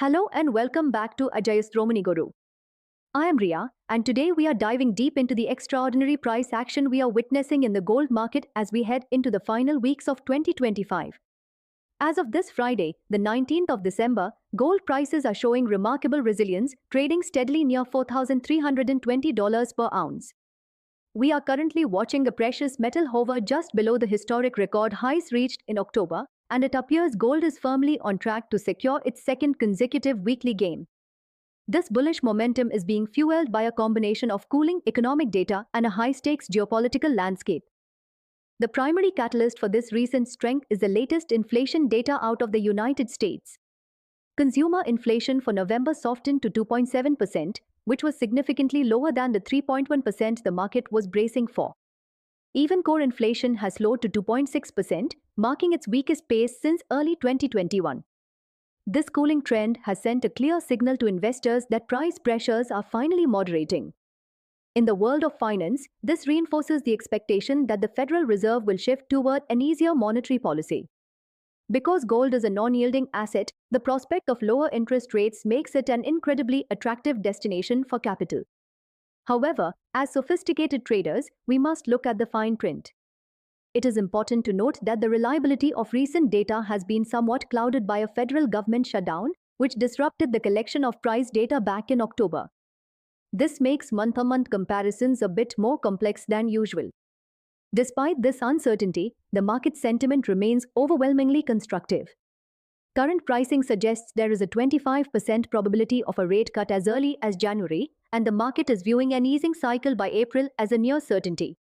Hello and welcome back to Ajayasthomani Guru. I am Ria, and today we are diving deep into the extraordinary price action we are witnessing in the gold market as we head into the final weeks of 2025. As of this Friday, the 19th of December, gold prices are showing remarkable resilience, trading steadily near $4,320 per ounce. We are currently watching the precious metal hover just below the historic record highs reached in October, and it appears gold is firmly on track to secure its second consecutive weekly gain. This bullish momentum is being fueled by a combination of cooling economic data and a high-stakes geopolitical landscape. The primary catalyst for this recent strength is the latest inflation data out of the United States. Consumer inflation for November softened to 2.7%, which was significantly lower than the 3.1% the market was bracing for. Even core inflation has slowed to 2.6%, marking its weakest pace since early 2021. This cooling trend has sent a clear signal to investors that price pressures are finally moderating. In the world of finance, this reinforces the expectation that the Federal Reserve will shift toward an easier monetary policy. Because gold is a non-yielding asset, the prospect of lower interest rates makes it an incredibly attractive destination for capital. However, as sophisticated traders, we must look at the fine print. It is important to note that the reliability of recent data has been somewhat clouded by a federal government shutdown, which disrupted the collection of price data back in October. This makes month-on-month comparisons a bit more complex than usual. Despite this uncertainty, the market sentiment remains overwhelmingly constructive. Current pricing suggests there is a 25% probability of a rate cut as early as January, and the market is viewing an easing cycle by April as a near certainty.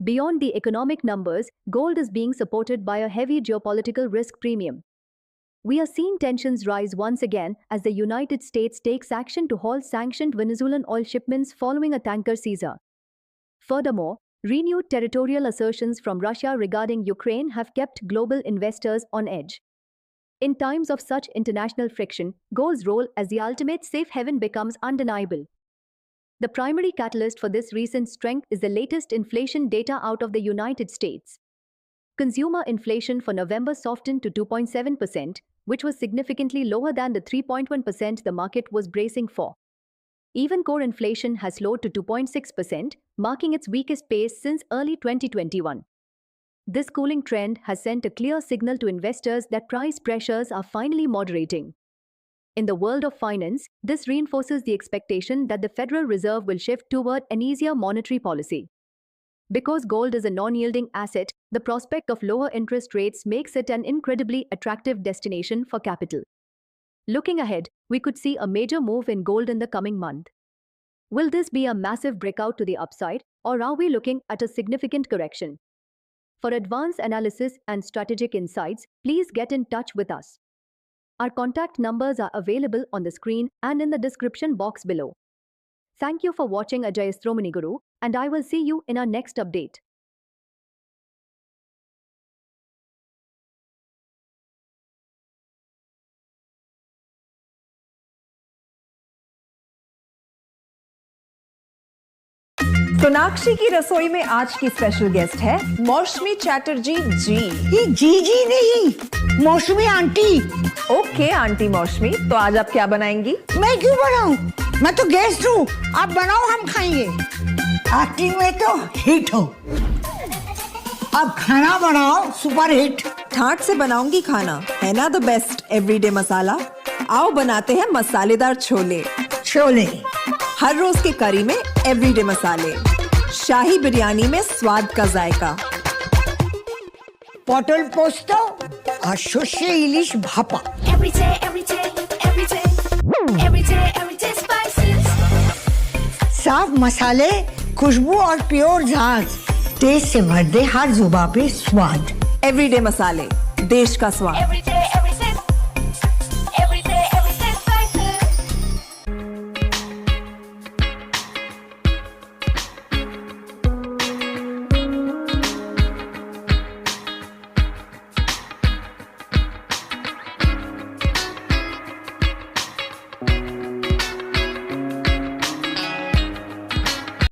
Beyond the economic numbers, gold is being supported by a heavy geopolitical risk premium. We are seeing tensions rise once again as the United States takes action to halt sanctioned Venezuelan oil shipments following a tanker seizure. Furthermore, renewed territorial assertions from Russia regarding Ukraine have kept global investors on edge. In times of such international friction, gold's role as the ultimate safe haven becomes undeniable. The primary catalyst for this recent strength is the latest inflation data out of the United States. Consumer inflation for November softened to 2.7%, which was significantly lower than the 3.1% the market was bracing for. Even core inflation has slowed to 2.6%, marking its weakest pace since early 2021. This cooling trend has sent a clear signal to investors that price pressures are finally moderating. In the world of finance, this reinforces the expectation that the Federal Reserve will shift toward an easier monetary policy. Because gold is a non-yielding asset, the prospect of lower interest rates makes it an incredibly attractive destination for capital. Looking ahead, we could see a major move in gold in the coming month. Will this be a massive breakout to the upside, or are we looking at a significant correction? For advanced analysis and strategic insights, please get in touch with us. Our contact numbers are available on the screen and in the description box below. Thank you for watching Ajayasthomani Guru, and I will see you in our next update. Sonakshi की रसोई में आज की special guest है मौसमी चैटर्जी जी। ये जी नहीं, मौसमी आंटी। ओके आंटी मौसमी, तो आज आप क्या बनाएंगी? मैं क्यों बनाऊं? मैं तो गेस्ट हूँ, आप बनाओ हम खाएंगे। एक्टिंग में तो हिट हो, अब खाना बनाओ सुपर हिट। ठाट से बनाऊंगी खाना, है ना द बेस्ट एवरीडे मसाला। आओ बनाते हैं मसालेदार छोले। छोले हर रोज के करी में एवरीडे मसाले, शाही बिरयानी में स्वाद का जायका। पटल पोस्तो और शुष्य इलिश भापा। साफ मसाले, खुशबू और प्योर झांझ, टेस्ट से भर दे हर जुबान पे स्वाद। एवरीडे मसाले, देश का स्वाद।